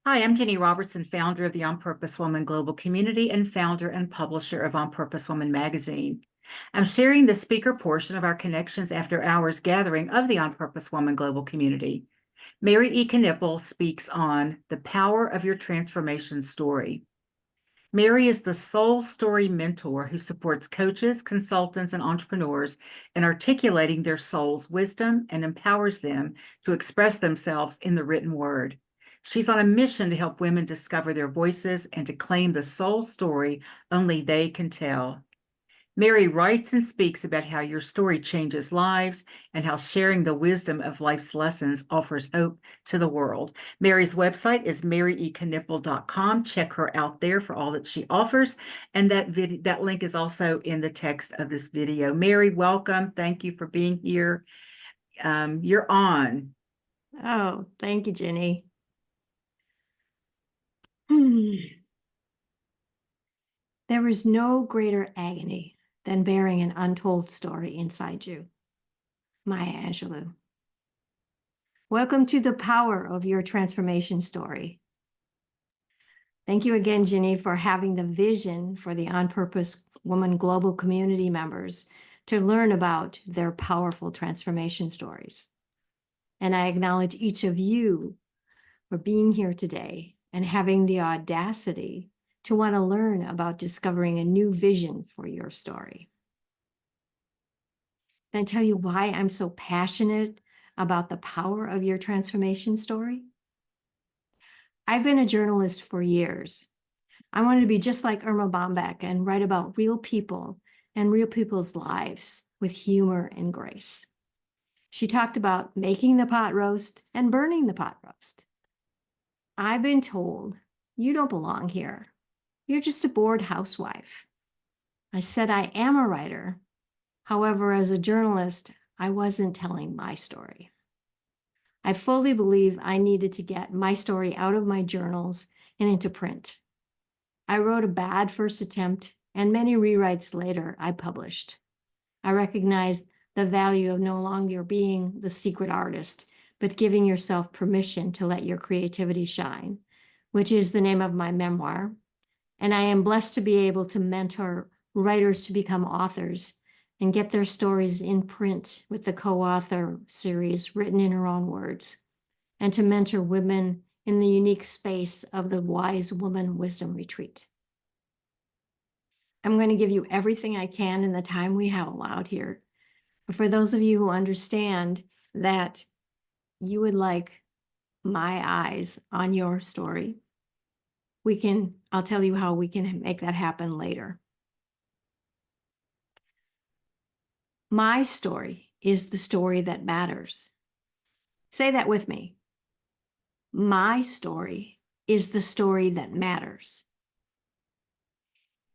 Hi, I'm Jenny Robertson, founder of the On Purpose Woman Global Community and founder and publisher of On Purpose Woman magazine. I'm sharing the speaker portion of our Connections After Hours gathering of the On Purpose Woman Global Community. Mary E. Knippel speaks on the power of your transformation story. Mary is the soul story mentor who supports coaches, consultants, and entrepreneurs in articulating their soul's wisdom and empowers them to express themselves in the written word. She's on a mission to help women discover their voices and to claim the soul story only they can tell. Mary writes and speaks about how your story changes lives and how sharing the wisdom of life's lessons offers hope to the world. Mary's website is maryeeknippel.com. Check her out there for all that she offers. And that link is also in the text of this video. Mary, welcome. Thank you for being here. You're on. Oh, thank you, Jenny. There is no greater agony than bearing an untold story inside you. Maya Angelou. Welcome to the power of your transformation story. Thank you again, Jenny, for having the vision for the On Purpose Woman Global Community members to learn about their powerful transformation stories. And I acknowledge each of you for being here today and having the audacity to want to learn about discovering a new vision for your story. Can I tell you why I'm so passionate about the power of your transformation story? I've been a journalist for years. I wanted to be just like Irma Bombeck and write about real people and real people's lives with humor and grace. She talked about making the pot roast and burning the pot roast. I've been told, you don't belong here. You're just a bored housewife. I said I am a writer. However, as a journalist, I wasn't telling my story. I fully believe I needed to get my story out of my journals and into print. I wrote a bad first attempt, and many rewrites later I published. I recognized the value of no longer being the secret artist, but giving yourself permission to let your creativity shine, which is the name of my memoir. And I am blessed to be able to mentor writers to become authors and get their stories in print with the co-author series written in her own words, and to mentor women in the unique space of the Wise Woman Wisdom Retreat. I'm going to give you everything I can in the time we have allowed here. But for those of you who understand that you would like my eyes on your story, I'll tell you how we can make that happen later. My story is the story that matters. Say that with me. My story is the story that matters.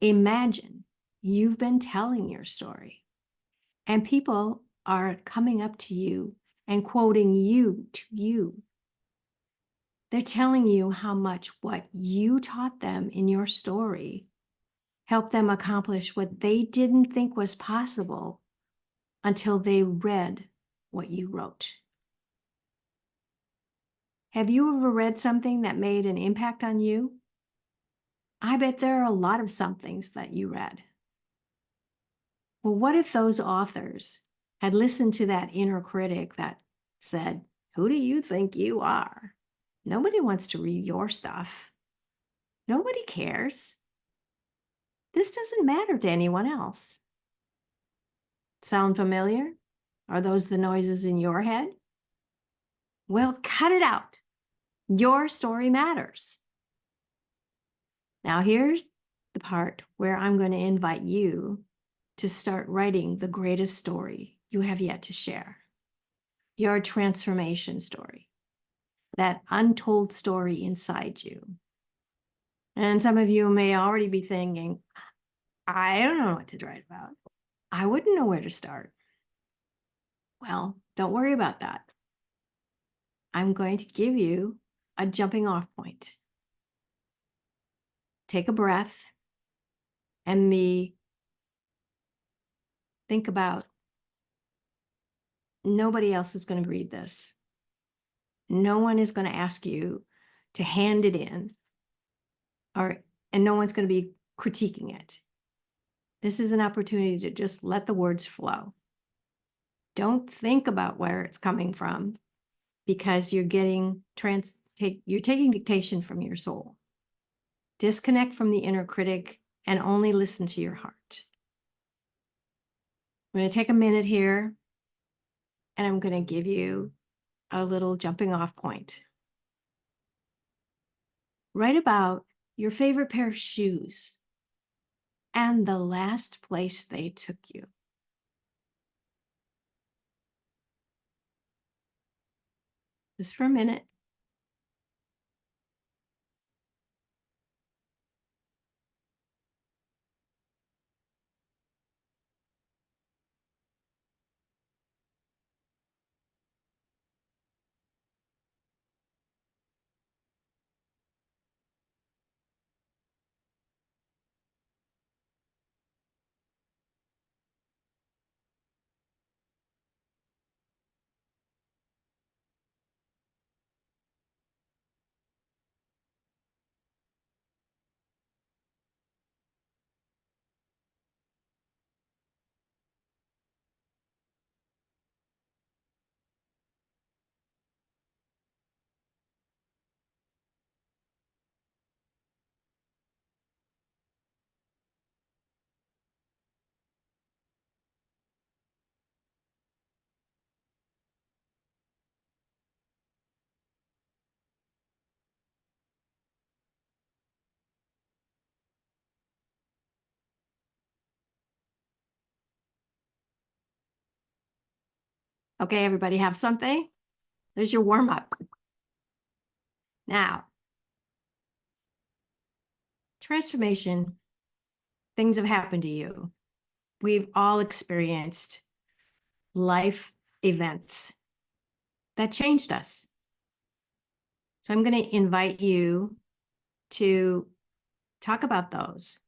Imagine you've been telling your story and people are coming up to you and quoting you to you. They're telling you how much what you taught them in your story helped them accomplish what they didn't think was possible until they read what you wrote. Have you ever read something that made an impact on you? I bet there are a lot of somethings that you read. Well, what if those authors had listened to that inner critic that said, "Who do you think you are? Nobody wants to read your stuff. Nobody cares. This doesn't matter to anyone else." Sound familiar? Are those the noises in your head? Well, cut it out. Your story matters. Now here's the part where I'm going to invite you to start writing the greatest story you have yet to share. Your transformation story. That untold story inside you. And some of you may already be thinking, I don't know what to write about. I wouldn't know where to start. Well, don't worry about that. I'm going to give you a jumping off point. Take a breath and think about nobody else is going to read this. No one is going to ask you to hand it in, and no one's going to be critiquing it. This is an opportunity to just let the words flow. Don't think about where it's coming from, because you're taking dictation from your soul. Disconnect from the inner critic and only listen to your heart. I'm going to take a minute here, and I'm going to give you a little jumping off point. Write about your favorite pair of shoes and the last place they took you. Just for a minute. Okay, everybody have something? There's your warm up. Now, transformation, things have happened to you. We've all experienced life events that changed us. So I'm going to invite you to talk about those.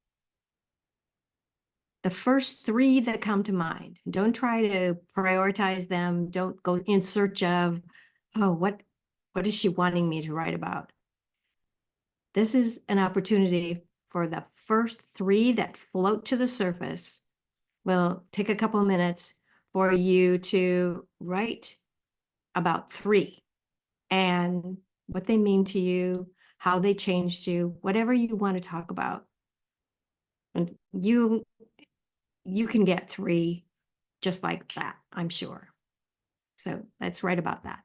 The first three that come to mind. Don't try to prioritize them. Don't go in search of, oh, what is she wanting me to write about? This is an opportunity for the first three that float to the surface. We'll take a couple of minutes for you to write about three and what they mean to you, how they changed you, whatever you want to talk about. And you can get three just like that, I'm sure. So let's write about that.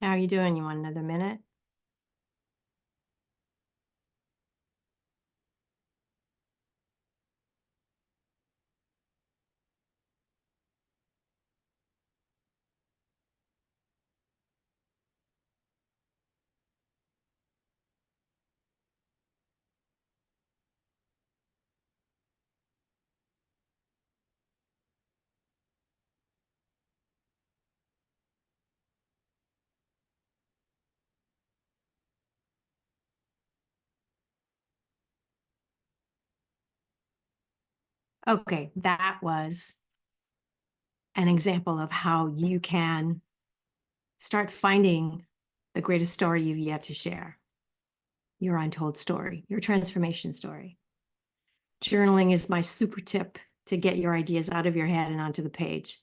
How are you doing? You want another minute? Okay, that was an example of how you can start finding the greatest story you've yet to share, your untold story, your transformation story. Journaling is my super tip to get your ideas out of your head and onto the page.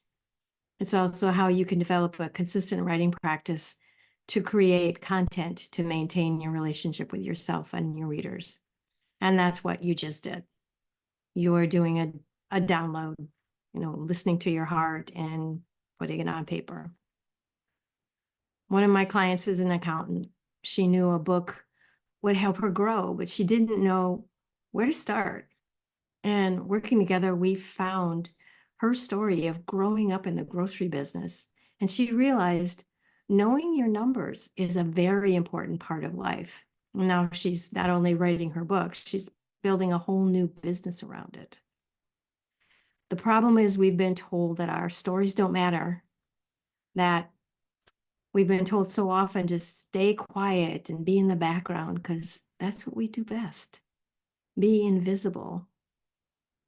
It's also how you can develop a consistent writing practice to create content to maintain your relationship with yourself and your readers. And that's what you just did. You're doing a download, listening to your heart and putting it on paper. One of my clients is an accountant. She knew a book would help her grow, but she didn't know where to start. And working together, we found her story of growing up in the grocery business. And she realized knowing your numbers is a very important part of life. Now she's not only writing her book, she's building a whole new business around it. The problem is we've been told that our stories don't matter, that we've been told so often to stay quiet and be in the background because that's what we do best, be invisible,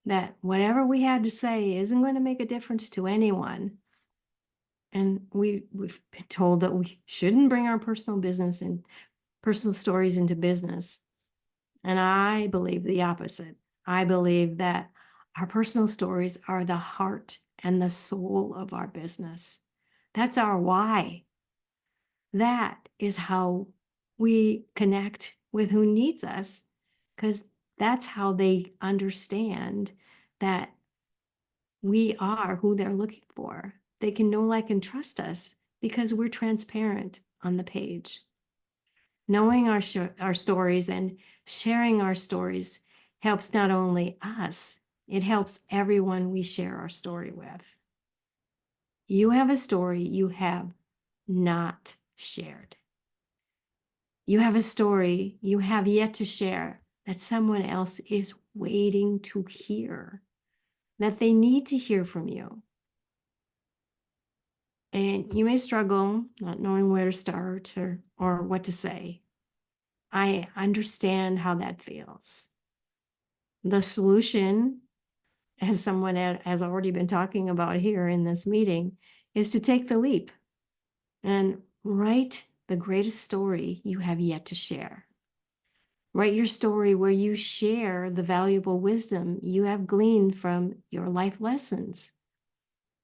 that whatever we had to say isn't going to make a difference to anyone. And we've been told that we shouldn't bring our personal business and personal stories into business. And I believe the opposite. I believe that our personal stories are the heart and the soul of our business. That's our why. That is how we connect with who needs us, because that's how they understand that we are who they're looking for. They can know, like, and trust us because we're transparent on the page. Knowing our stories and sharing our stories helps not only us, it helps everyone we share our story with. You have a story you have not shared. You have a story you have yet to share that someone else is waiting to hear, that they need to hear from you. And you may struggle not knowing where to start or what to say. I understand how that feels. The solution, as someone has already been talking about here in this meeting, is to take the leap and write the greatest story you have yet to share. Write your story where you share the valuable wisdom you have gleaned from your life lessons,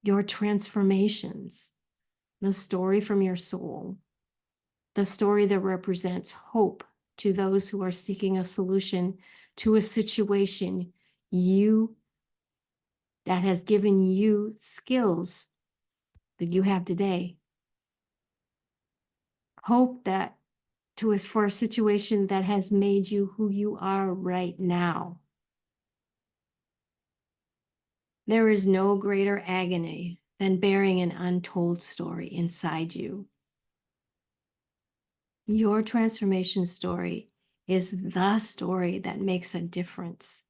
your transformations, the story from your soul, the story that represents hope to those who are seeking a solution to a situation that has given you skills that you have today. Hope that for a situation that has made you who you are right now. There is no greater agony than bearing an untold story inside you. Your transformation story is the story that makes a difference.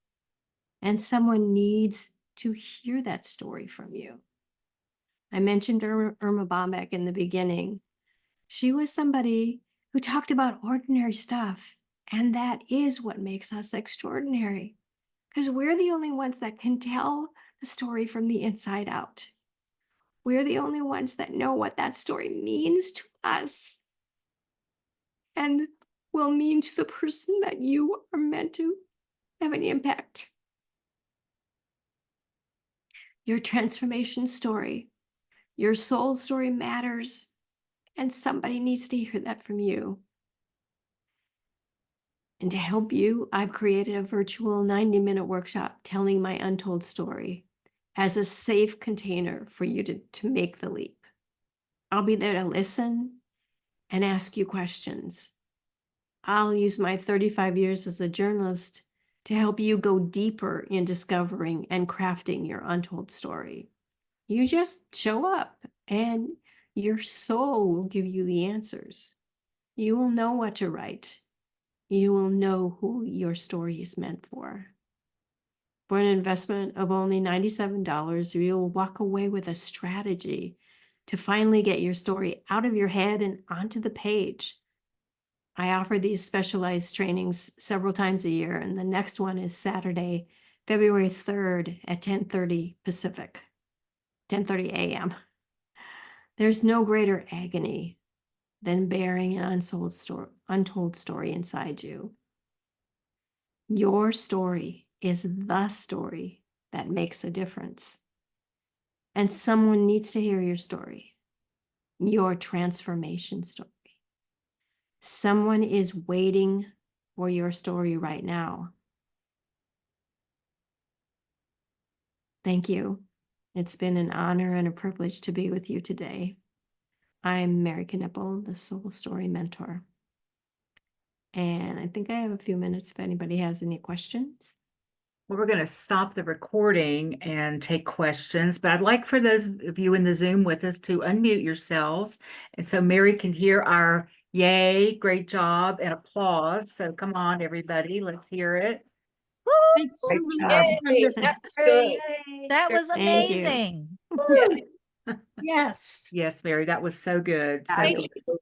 And someone needs to hear that story from you. I mentioned Irma Bombeck in the beginning. She was somebody who talked about ordinary stuff. And that is what makes us extraordinary, because we're the only ones that can tell the story from the inside out. We're the only ones that know what that story means to us and will mean to the person that you are meant to have an impact. Your transformation story, your soul story matters, and somebody needs to hear that from you. And to help you, I've created a virtual 90-minute workshop telling my untold story as a safe container for you to make the leap. I'll be there to listen and ask you questions. I'll use my 35 years as a journalist to help you go deeper in discovering and crafting your untold story. You just show up and your soul will give you the answers. You will know what to write. You will know who your story is meant for. For an investment of only $97, you'll walk away with a strategy to finally get your story out of your head and onto the page. I offer these specialized trainings several times a year, and the next one is Saturday, February 3rd at 10:30 Pacific, 10:30 a.m. There's no greater agony than bearing an untold story inside you. Your story is the story that makes a difference. And someone needs to hear your story, your transformation story. Someone is waiting for your story right now. Thank you. It's been an honor and a privilege to be with you today. I'm Mary Knippel, the Soul Story Mentor. And I think I have a few minutes if anybody has any questions. Well, we're going to stop the recording and take questions, but I'd like for those of you in the Zoom with us to unmute yourselves. And so Mary can hear our yay, great job, and applause. So come on, everybody, let's hear it. Great job. Yay, that was good. That was Thank you. amazing. Yes. Yes, Mary, that was so good. So Thank good. you.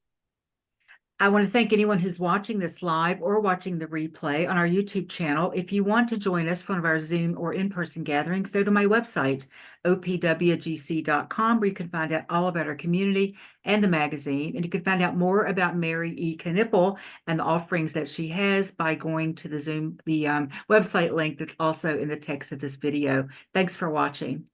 I want to thank anyone who's watching this live or watching the replay on our YouTube channel. If you want to join us for one of our Zoom or in-person gatherings, go to my website, opwgc.com, where you can find out all about our community and the magazine. And you can find out more about Mary E. Knippel and the offerings that she has by going to the website link that's also in the text of this video. Thanks for watching.